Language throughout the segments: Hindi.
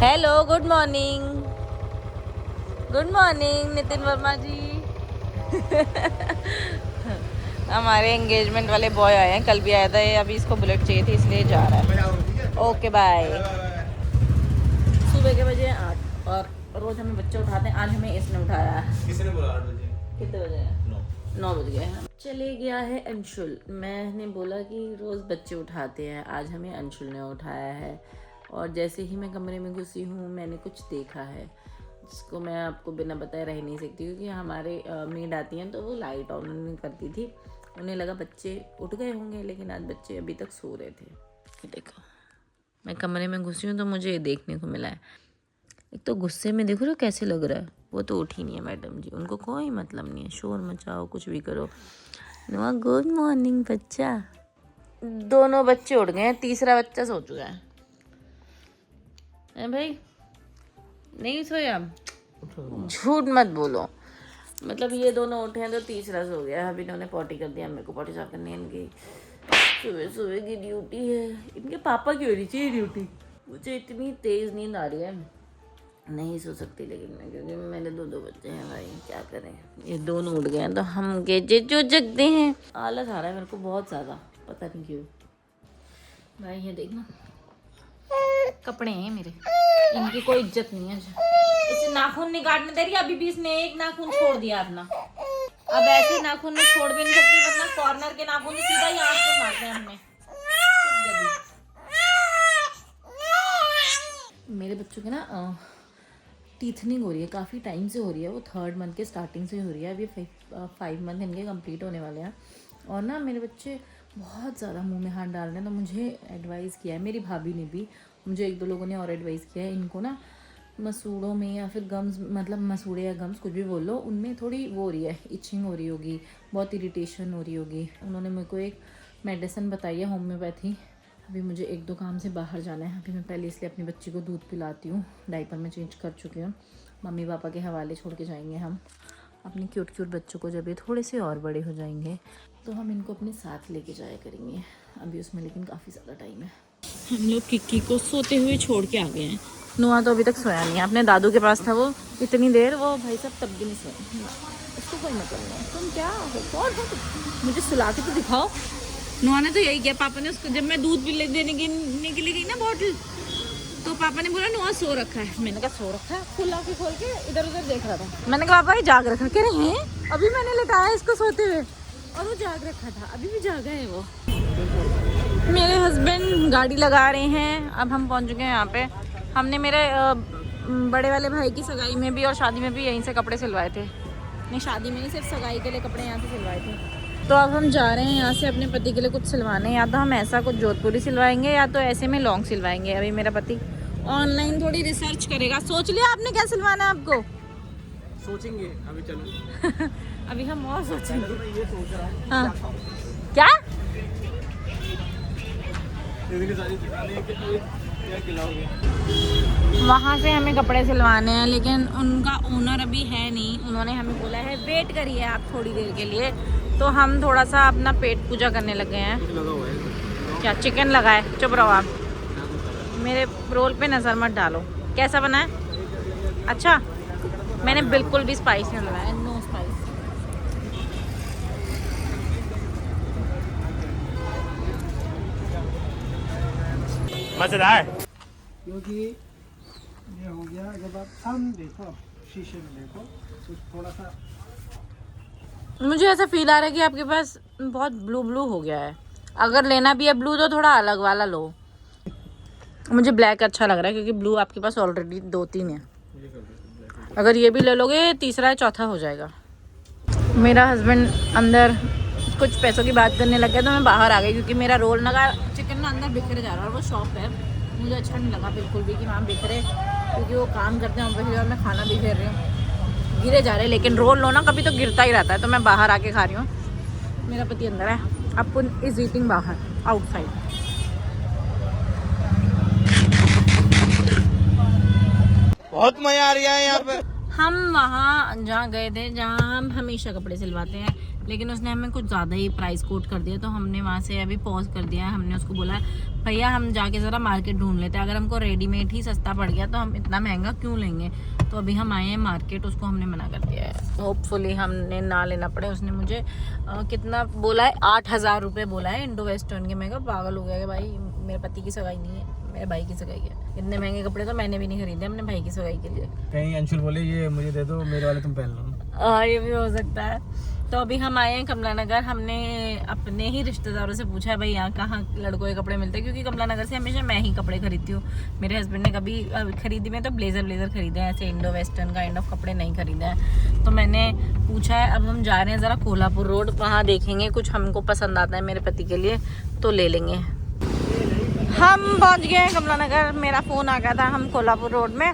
Hello, good morning. Good morning Nitin Verma ji. हमारे एंगेजमेंट वाले बॉय आए हैं, कल भी आया था ये, अभी इसको बुलेट चाहिए थी इसलिए जा रहा है। Okay bye. सुबह के बजे 8 और रोज हमें बच्चे उठाते हैं, आज हमें इसने उठाया है। किसने बोला 8 बजे? कितने बजे? 9 बज गए हैं। चले गया है अंशुल। मैंने बोला कि रोज बच्चे उठाते हैं, आज हमें अंशुल ने उठाया है। और जैसे ही मैं कमरे में घुसी हूँ मैंने कुछ देखा है जिसको मैं आपको बिना बताए रह नहीं सकती, क्योंकि हमारे मेड आती हैं तो वो लाइट ऑन नहीं करती थी। उन्हें लगा बच्चे उठ गए होंगे, लेकिन आज बच्चे अभी तक सो रहे थे। ये देखो, मैं कमरे में घुसी हूँ तो मुझे ये देखने को मिला है। एक तो गुस्से में देखो तो कैसे लग रहा है, वो तो उठी नहीं है मैडम जी, उनको कोई मतलब नहीं है, शोर मचाओ कुछ भी करो। गुड मॉर्निंग बच्चा। दोनों बच्चे उठ गए हैं, तीसरा बच्चा सो चुका है भाई। नहीं सोया? झूठ मत बोलो। मतलब ये दोनों उठे हैं तो तीसरा सो गया। अभी इन्होंने पॉटी कर दिया, मेरे को पॉटी साफ करनी है। इनकी सुबह सुबह की ड्यूटी है। इनके पापा की होनी चाहिए ड्यूटी। मुझे इतनी तेज नींद आ रही है, नहीं सो सकती लेकिन मैं, क्योंकि मेरे दो बच्चे हैं भाई, क्या करें। ये दोनों उठ गए हैं तो हम गेजे जो जगते हैं। आलस आ रहा है मेरे को बहुत ज़्यादा, पता नहीं क्यों। भाई ये देखना, कपड़े हैं मेरे, इनकी कोई इज्जत नहीं है। इसे नाखून नहीं काटने दे रही, अभी भी इसने एक नाखून छोड़ दिया अपना। अब ऐसे नाखून में छोड़ भी नहीं सकती, वरना कॉर्नर के नाखून से सीधा ही आंख पे मारते हैं हमने। मेरे बच्चों के ना टीथनिंग हो रही है, काफ़ी टाइम से हो रही है। वो 3rd मंथ के स्टार्टिंग से हो रही है। अभी 5 मंथ इनके कंप्लीट होने वाले हैं। और ना मेरे बच्चे बहुत ज़्यादा मुंह में हाथ डाल रहे हैं, तो मुझे एडवाइस किया है, मेरी भाभी ने भी, मुझे 1-2 लोगों ने और एडवाइस किया है, इनको ना मसूड़ों में या फिर गम्स, मतलब मसूड़े या गम्स कुछ भी बोल लो, उनमें थोड़ी वो हो रही है, इचिंग हो रही होगी, बहुत इरिटेशन हो रही होगी। उन्होंने मेरे को एक मेडिसिन बताई है होम्योपैथी। अभी मुझे 1-2 काम से बाहर जाना है। अभी मैं पहले इसलिए अपनी बच्ची को दूध पिलाती हूँ, डायपर में चेंज कर चुकी हूँ। मम्मी पापा के हवाले छोड़ के जाएंगे हम अपने क्यूट बच्चों को। जब ये थोड़े से और बड़े हो जाएंगे तो हम इनको अपने साथ लेके जाया करेंगे। अभी उसमें लेकिन काफ़ी ज़्यादा टाइम है। हम लोग किक्की को सोते हुए छोड़ के आ गए हैं। नुआ तो अभी तक सोया नहीं है, अपने दादू के पास था वो इतनी देर, वो भाई साहब तब भी नहीं सोया। उसको कोई मतलब नहीं है। तुम क्या हो, कौन हो तुम? मुझे सुला के तो दिखाओ। नुआ ने तो यही किया, पापा ने उसको, जब मैं दूध भी देने के लिए गई ना बॉटल, तो पापा ने बोला नुआ सो रखा है। मैंने कहा सो रखा है? फुल आँखें खोल के इधर उधर देख रहा था। मैंने कहा पापा ये जाग रखा, कह रहे हैं अभी मैंने लेटाया इसको सोते हुए, और वो जाग रखा था, अभी भी जागा है वो। मेरे हस्बैंड गाड़ी लगा रहे हैं। अब हम पहुंच चुके हैं यहाँ पे। हमने मेरे बड़े वाले भाई की सगाई में भी और शादी में भी यहीं से कपड़े सिलवाए थे। नहीं, शादी में नहीं, सिर्फ सगाई के लिए कपड़े यहाँ से सिलवाए थे। तो अब हम जा रहे हैं यहाँ से अपने पति के लिए कुछ सिलवाने। या तो हम ऐसा कुछ जोधपुरी सिलवाएंगे या तो ऐसे में लॉन्ग सिलवाएंगे। अभी मेरा पति ऑनलाइन थोड़ी रिसर्च करेगा। सोच लिया आपने क्या सिलवाना है आपको? सोचेंगे अभी, चलो। अभी हम और सोचेंगे। ये सोच रहा है। हाँ क्या? वहाँ से हमें कपड़े सिलवाने हैं, लेकिन उनका ओनर अभी है नहीं। उन्होंने हमें बोला है वेट करिए आप थोड़ी देर के लिए। तो हम थोड़ा सा अपना पेट पूजा करने लगे हैं। क्या चिकन लगा है? चुप रहो आप, मेरे रोल पे नज़र मत डालो। कैसा बना है? अच्छा, मैंने बिल्कुल भी स्पाइस नहीं लगाया, नो स्पाइस। मजेदार। क्योंकि ये हो गया, जब आप सामने देखो, शीशे में देखो, तो थोड़ा सा मुझे ऐसा फील आ रहा है कि आपके पास बहुत ब्लू हो गया है। अगर लेना भी है ब्लू तो थोड़ा अलग वाला लो। मुझे ब्लैक अच्छा लग रहा है, क्योंकि ब्लू आपके पास ऑलरेडी 2-3 है। अगर ये भी ले लोगे, तीसरा या चौथा हो जाएगा। मेरा हस्बैंड अंदर कुछ पैसों की बात करने लग गया, तो मैं बाहर आ गई, क्योंकि मेरा रोल लगा चिकन ना अंदर बिखरे जा रहा है। और वो शॉप है, मुझे अच्छा नहीं लगा बिल्कुल भी कि वहाँ बिखरे, क्योंकि वो काम करते हैं वहाँ पे और मैं खाना भी फेर रही हूँ। गिरे जा रहे, लेकिन रोल लो ना कभी तो गिरता ही रहता है। तो मैं बाहर आके खा रही हूँ। मेरा पति अंदर है, अपुन इज ईटिंग बाहर, आउटसाइड। बहुत मजा आ रहा है यहाँ पे। हम वहाँ जहाँ गए थे, जहाँ हम हमेशा कपड़े सिलवाते हैं, लेकिन उसने हमें कुछ ज़्यादा ही प्राइस कोट कर दिया, तो हमने वहाँ से अभी पॉज कर दिया है। हमने उसको बोला भैया हम जाके ज़रा मार्केट ढूंढ लेते हैं, अगर हमको रेडीमेड ही सस्ता पड़ गया तो हम इतना महंगा क्यों लेंगे। तो अभी हम आए हैं मार्केट, उसको हमने मना कर दिया है। होपफुली हमने ना लेना पड़े। उसने मुझे कितना बोला है, 8,000 रुपये बोला है इंडो वेस्टर्न के। मैं कहा पागल हो गया कि भाई मेरे पति की सगाई नहीं है, मेरे भाई की सगाई है। इतने महंगे कपड़े तो मैंने भी नहीं खरीदे अपने भाई की सगाई के लिए। कहीं अंशुल बोले ये मुझे दे दो, मेरे वाले तुम पहन लो। हाँ ये भी हो सकता है। तो अभी हम आए हैं कमला नगर। हमने अपने ही रिश्तेदारों से पूछा है भाई यहाँ कहाँ लड़कों के कपड़े मिलते हैं, क्योंकि कमला नगर से हमेशा मैं ही कपड़े खरीदती हूँ। मेरे हस्बैंड ने कभी खरीदी में तो ब्लेजर खरीदे हैं, ऐसे इंडो वेस्टर्न काइंड ऑफ कपड़े नहीं खरीदे हैं। तो मैंने पूछा है, अब हम जा रहे हैं ज़रा कोल्हापुर रोड, वहाँ देखेंगे कुछ हमको पसंद आता है मेरे पति के लिए तो ले लेंगे। हम पहुँच गए हैं कमला नगर। मेरा फ़ोन आ गया था, हम कोल्हापुर रोड में।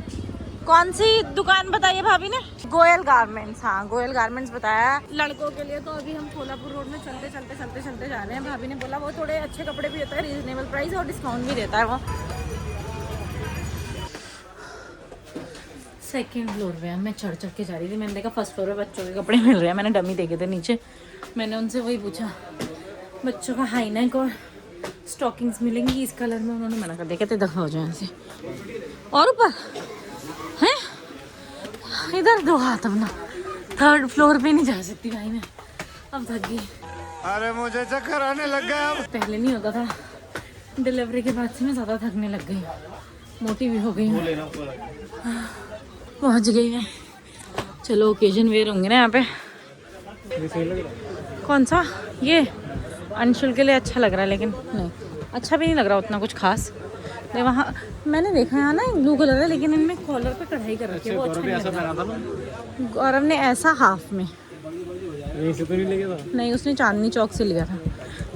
कौन सी दुकान बताइए भाभी ने? गोयल गारमेंट्स। हाँ गोयल गारमेंट्स बताया लड़कों के लिए। तो अभी हम कोल्हापुर रोड में चलते जा रहे हैं। भाभी ने बोला वो थोड़े अच्छे कपड़े भी होता है, रीजनेबल प्राइस और डिस्काउंट भी देता है वो। सेकेंड फ्लोर पे मैं चढ़ के जा रही थी। मैंने देखा फर्स्ट फ्लोर पे बच्चों के कपड़े मिल रहे हैं। मैंने डमी देखे थे नीचे, मैंने उनसे वही पूछा बच्चों का हाई नेक और स्टॉकिंग्स मिलेंगी इस कलर में। उन्होंने मना कर दिया, कहते दफा हो जाए ऐसे। और ऊपर है इधर दो हाथ अपना, थर्ड फ्लोर पे नहीं जा सकती भाई मैं, अब थक गई। अरे मुझे चक्कर आने लग गया। पहले नहीं होता था, डिलीवरी के बाद से मैं ज़्यादा थकने लग गई, मोटी भी हो गई हूँ। पहुँच गई मैं। चलो ओकेजन वेयर होंगे ना यहाँ पे। कौन सा? ये अंशुल के लिए अच्छा लग रहा है, लेकिन नहीं अच्छा भी नहीं लग रहा उतना कुछ खास। नहीं वहाँ मैंने देखा है ना ब्लू कलर है, लेकिन इनमें कॉलर पे कढ़ाई कर रखी है, वो अच्छा नहीं लग रहा। गौरव ने ऐसा हाफ में यहीं से तो नहीं लेके था? नहीं, उसने चांदनी चौक से लिया था।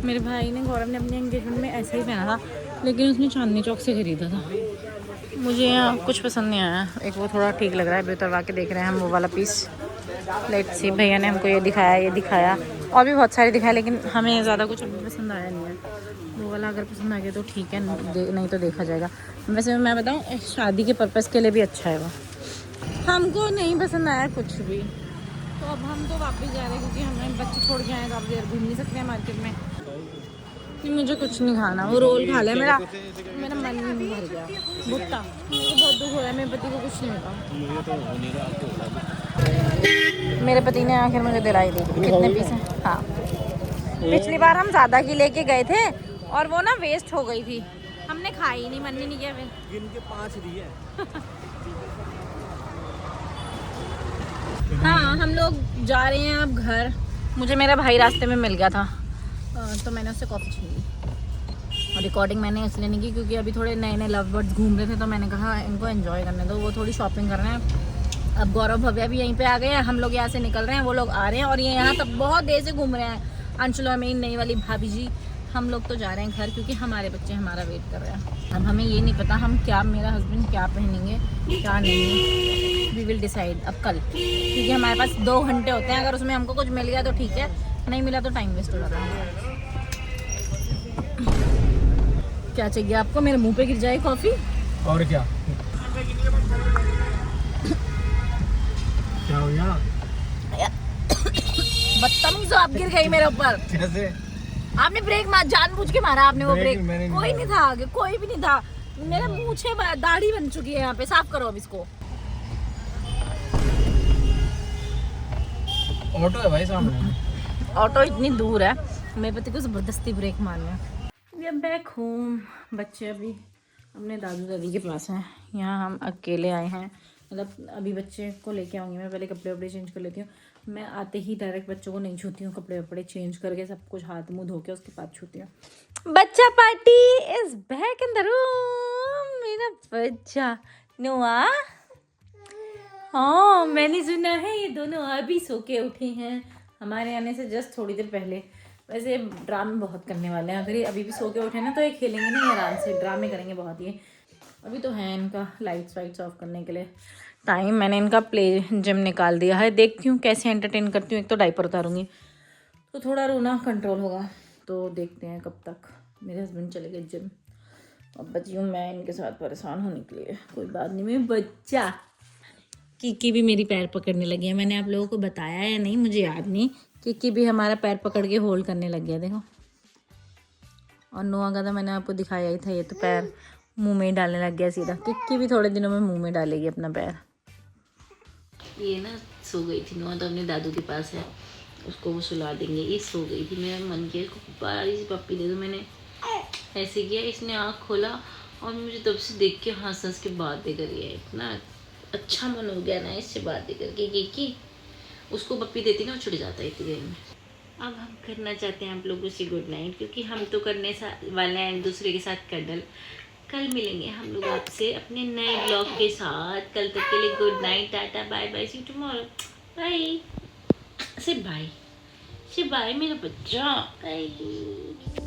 मेरे भाई ने, गौरव ने अपने एंगेजमेंट में ऐसा ही पहना था, लेकिन उसने चांदनी चौक से खरीदा था। मुझे यहाँ कुछ पसंद नहीं आया। एक वो थोड़ा ठीक लग रहा है, उतरवा के देख रहे हैं हम वो वाला पीस। लेट्स सी, भैया ने हमको ये दिखाया और भी बहुत सारे दिखाए, लेकिन हमें ज़्यादा कुछ अभी पसंद आया नहीं है। वो वाला अगर पसंद आ गया तो ठीक है, नहीं तो देखा जाएगा। वैसे मैं बताऊँ शादी के पर्पज़ के लिए भी अच्छा है वो। हमको नहीं पसंद आया कुछ भी, तो अब हम तो वापस जा रहे हैं, क्योंकि हमें बच्चे छोड़ के आए तो आप देर घूम नहीं सकते हैं मार्केट में। नहीं मुझे कुछ नहीं खाना, वो रोल खा लिया। मेरा मन भर गया भुट्टा। मेरे को बहुत दुख हो रहा है, मेरे पति को कुछ नहीं होता। मेरे पति ने आखिर मुझे दिलाई दी। कितने पीस हैं? हाँ पिछली बार हम ज़्यादा की लेके गए थे और वो ना वेस्ट हो गई थी, हमने खाई नहीं, मन ही नहीं किया। गिन के 5 दिए। हाँ हम लोग जा रहे हैं अब घर। मुझे मेरा भाई रास्ते में मिल गया था, तो मैंने उससे कॉफ़ी छीन ली। और रिकॉर्डिंग मैंने इसलिए नहीं की क्योंकि अभी थोड़े नए लव बर्ड्स घूम रहे थे, तो मैंने कहा इनको एंजॉय करने दो, वो थोड़ी शॉपिंग कर रहे हैं। अब गौरव भव्या भी यहीं पे आ गए हैं, हम लोग यहाँ से निकल रहे हैं, वो लोग आ रहे हैं और ये यहाँ तब बहुत देर से घूम रहे हैं। अंशुल और मेरी नई वाली भाभी जी, हम लोग तो जा रहे हैं घर, क्योंकि हमारे बच्चे हमारा वेट कर रहे हैं। अब हमें ये नहीं पता हम क्या, मेरा हस्बैंड क्या पहनेंगे क्या नहीं, वी विल डिसाइड अब कल, क्योंकि हमारे पास 2 घंटे होते हैं। अगर उसमें हमको कुछ मिल गया तो ठीक है, नहीं मिला तो टाइम वेस्ट हो जाता है। क्या चाहिए आपको? मेरे मुंह पे गिर जाए कॉफ़ी? और क्या क्या हो गया? बदतमीज हो आप, गिर गई मेरे ऊपर। कैसे? आपने ब्रेक मार, जानबूझ के मारा आपने वो ब्रेक। मैंने नहीं कोई नहीं था आगे, कोई भी नहीं था। मेरा मूछे दाढ़ी बन चुकी है यहाँ पे, साफ करो अब इसको। ऑटो है भाई सामने। ऑटो इतनी दूर है, मेरे पति को जबरदस्ती ब्रेक मारना। We are back home. बच्चे अभी अपने दादू दादी के पास हैं। यहाँ हम अकेले आए हैं, मतलब अभी बच्चे को लेके आऊँगी मैं। पहले कपड़े वपड़े चेंज कर लेती हूँ। मैं आते ही डायरेक्ट बच्चों को नहीं छूती हूँ, कपड़े वपड़े चेंज करके सब कुछ हाथ मुंह धो के उसके बाद छूती हूँ। बच्चा party is back in the room. मेरा बच्चा नोआ, हाँ मैंने सुना है ये दोनों अभी सो के उठे हैं हमारे आने से जस्ट थोड़ी देर पहले। वैसे ड्रामे बहुत करने वाले हैं, अगर ये अभी भी सो के उठे ना तो ये खेलेंगे नहीं आराम से, ड्रामे करेंगे बहुत। ये अभी तो है इनका लाइट्स वाइट्स ऑफ करने के लिए टाइम। मैंने इनका प्ले जिम निकाल दिया है, देखती हूँ कैसे एंटरटेन करती हूँ। एक तो डायपर उतारूँगी तो थोड़ा रोना कंट्रोल होगा, तो देखते हैं कब तक। मेरे हस्बैंड चले गए जिम, अब बची हूँ मैं इनके साथ परेशान होने के लिए। कोई बात नहीं, मैं बच्चा। कीकी भी मेरी पैर पकड़ने लगी है। मैंने आप लोगों को बताया या नहीं मुझे याद नहीं, किक्की भी हमारा पैर पकड़ के होल्ड करने लग गया देखो। और नोआ का तो मैंने आपको दिखाया ही था, ये तो पैर मुंह में ही डालने लग गया सीधा। किक्की भी थोड़े दिनों में मुंह में डालेगी अपना पैर। ये ना सो गई थी, नोआ तो अपने दादू के पास है, उसको वो सुला देंगे। ये सो गई थी, मेरा मन किया इसको बड़ी सी पप्पी दे दो। मैंने ऐसे किया, इसने आँख खोला और मुझे तब से देख के हंस हंस के बातें करी है। इतना अच्छा मन हो गया ना इससे बातें करके कि उसको पप्पी देती ना वो छुट जाता है इतनी देर में। अब हम करना चाहते हैं आप लोगों से गुड नाइट, क्योंकि हम तो करने वाले हैं एक दूसरे के साथ कडल। कल मिलेंगे हम लोग आपसे अपने नए ब्लॉग के साथ। कल तक के लिए good night, tata, bye bye, see you tomorrow, bye. Say bye, say bye मेरा बच्चा, बाय।